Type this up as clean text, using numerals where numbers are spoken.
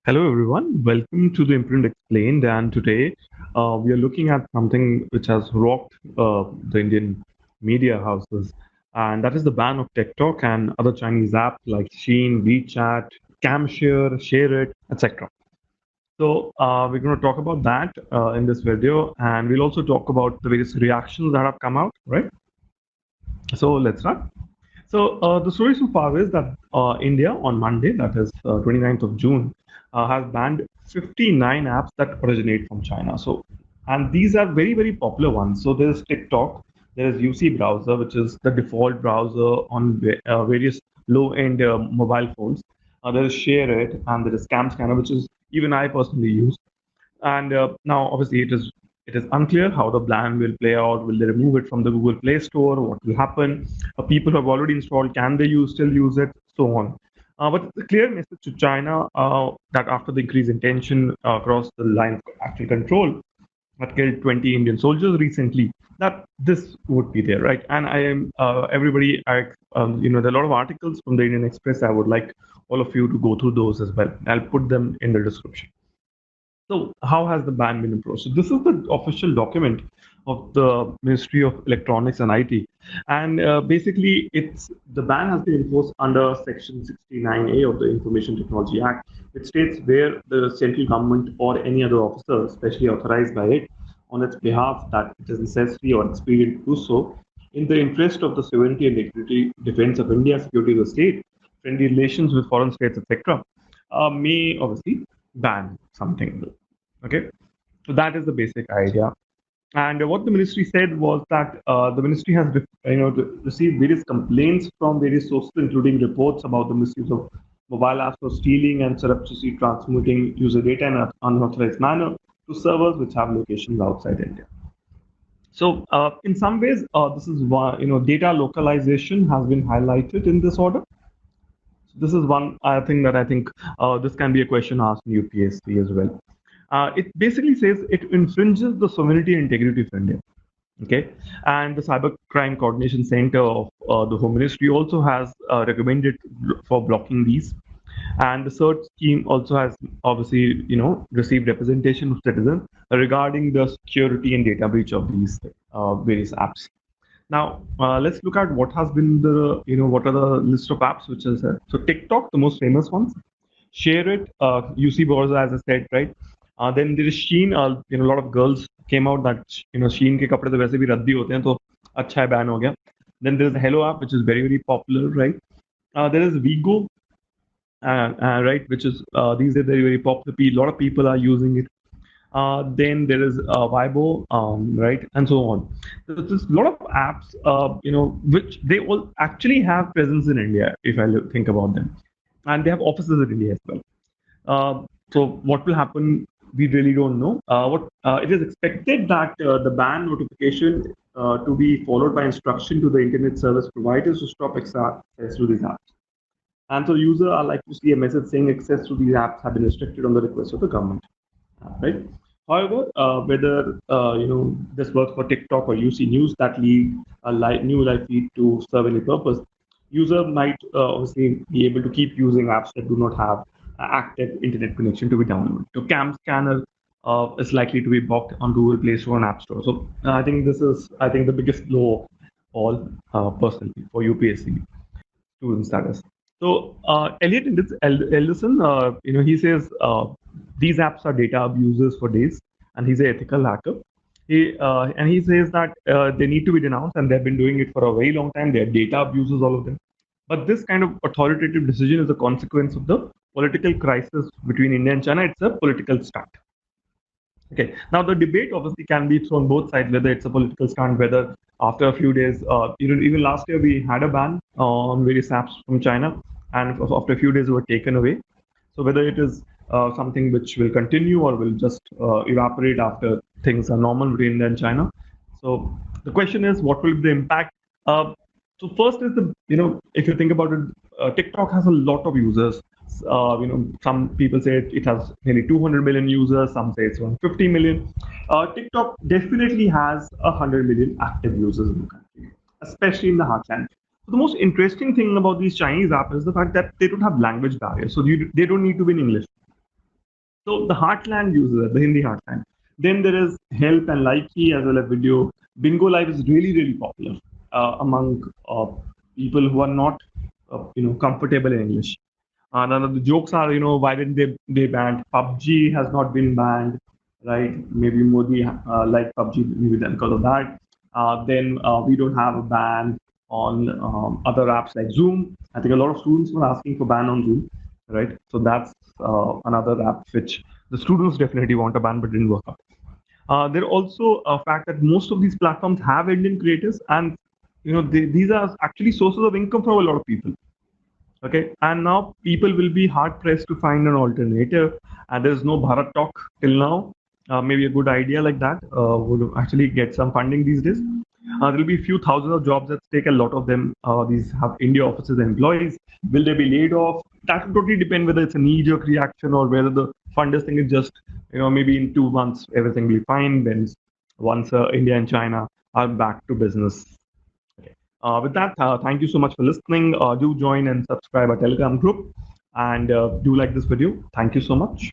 Hello, everyone. Welcome to the Imprint Explained. And today we are looking at something which has rocked the Indian media houses, and that is the ban of TikTok and other Chinese apps like Shein, WeChat, Camshare, Share It, etc. So we're going to talk about that in this video, and we'll also talk about the various reactions that have come out. Right. So let's start. So the story so far is that India on Monday, that is 29th of June, has banned 59 apps that originate from China. So, and these are very, very popular ones. So there's TikTok, there is UC browser, which is the default browser on various low-end mobile phones. There is Share It, and there is Scam Scanner, which is even I personally use. And now, obviously, it is unclear how the ban will play out. Will they remove it from the Google Play Store? What will happen? People who have already installed, can they still use it? So on. But it's a clear message to China that after the increase in tension across the line of actual control that killed 20 Indian soldiers recently, that this would be there, right? And I am everybody. There are a lot of articles from the Indian Express. I would like all of you to go through those as well. I'll put them in the description. So, how has the ban been approached? So, this is the official document of the Ministry of Electronics and IT, and basically, it's the ban has been enforced under Section 69A of the Information Technology Act, which states where the central government or any other officer, especially authorized by it, on its behalf, that it is necessary or expedient to do so, in the interest of the sovereignty and integrity, defense of India, security of the state, friendly relations with foreign states, etc., may obviously ban something. Okay, so that is the basic idea. And what the ministry said was that the ministry has, received various complaints from various sources, including reports about the misuse of mobile apps for stealing and surreptitiously transmitting user data in an unauthorized manner to servers which have locations outside India. So, in some ways, this is why data localization has been highlighted in this order. This is one thing that I think this can be a question asked in UPSC as well. It basically says it infringes the sovereignty and integrity of India. Okay, and the Cybercrime Coordination Center of the Home Ministry also has recommended for blocking these, and the search scheme also has obviously received representation of citizens regarding the security and data breach of these various apps. Now, let's look at what has been what are the list of apps which is there. So TikTok, the most famous ones. Share It, UC browser, as I said, right? Then there is Shein. A lot of girls came out that Shein के कपड़े तो वैसे भी रद्दी होते हैं तो अच्छा है ban हो गया. Then there is the Hello app, which is very very popular, right? There is Vigo, right, which is these are very very popular. A lot of people are using it. Then there is Vibo, right, and so on. There's a lot of apps, which they all actually have presence in India, if I think about them, and they have offices in India as well. So what will happen? We really don't know. What it is expected that the ban notification to be followed by instruction to the internet service providers to stop access to these apps. And so users are likely to see a message saying access to these apps have been restricted on the request of the government, right? However, whether this works for TikTok or UC News that lead a new live feed to serve any purpose, user might obviously be able to keep using apps that do not have active internet connection to be downloaded. So Cam Scanner is likely to be blocked on Google Play Store and App Store. So I think this is the biggest blow of all personally for UPSC student status. So Elliot Elderson, he says these apps are data abusers for days, and he's an ethical hacker. He says that they need to be denounced, and they've been doing it for a very long time. They're data abusers, all of them. But this kind of authoritative decision is a consequence of the political crisis between India and China. It's a political stunt. Okay. Now the debate obviously can be thrown both sides, whether it's a political stunt, whether after a few days, even last year we had a ban on various apps from China, and after a few days they were taken away. So whether it is something which will continue or will just evaporate after things are normal between India and China. So the question is, what will be the impact? So first is if you think about it, TikTok has a lot of users. Some people say it has nearly 200 million users. Some say it's 150 million. TikTok definitely has 100 million active users in the country, especially in the heartland. So the most interesting thing about these Chinese apps is the fact that they don't have language barriers. So they don't need to be in English. So the Heartland uses it, the Hindi Heartland. Then there is Help and Likey as well as video. Bingo Live is really, really popular among people who are not, comfortable in English. None of the jokes are, why didn't they ban PUBG has not been banned, right? Maybe Modi like PUBG, maybe then because of that. Then we don't have a ban on other apps like Zoom. I think a lot of students were asking for ban on Zoom, right? So that's another app which the students definitely want a ban, but didn't work out. There also a fact that most of these platforms have Indian creators, and these are actually sources of income for a lot of people. Okay, and now people will be hard pressed to find an alternative, and there's no Bharat Talk till now. Maybe a good idea like that would actually get some funding these days. There'll be a few thousands of jobs at stake. A lot of them, these have India offices employees. Will they be laid off? That will totally depend whether it's a knee-jerk reaction or whether the funders think it's just, maybe in 2 months everything will be fine. Then once India and China are back to business. Okay. With that, thank you so much for listening. Do join and subscribe our Telegram group and do like this video. Thank you so much.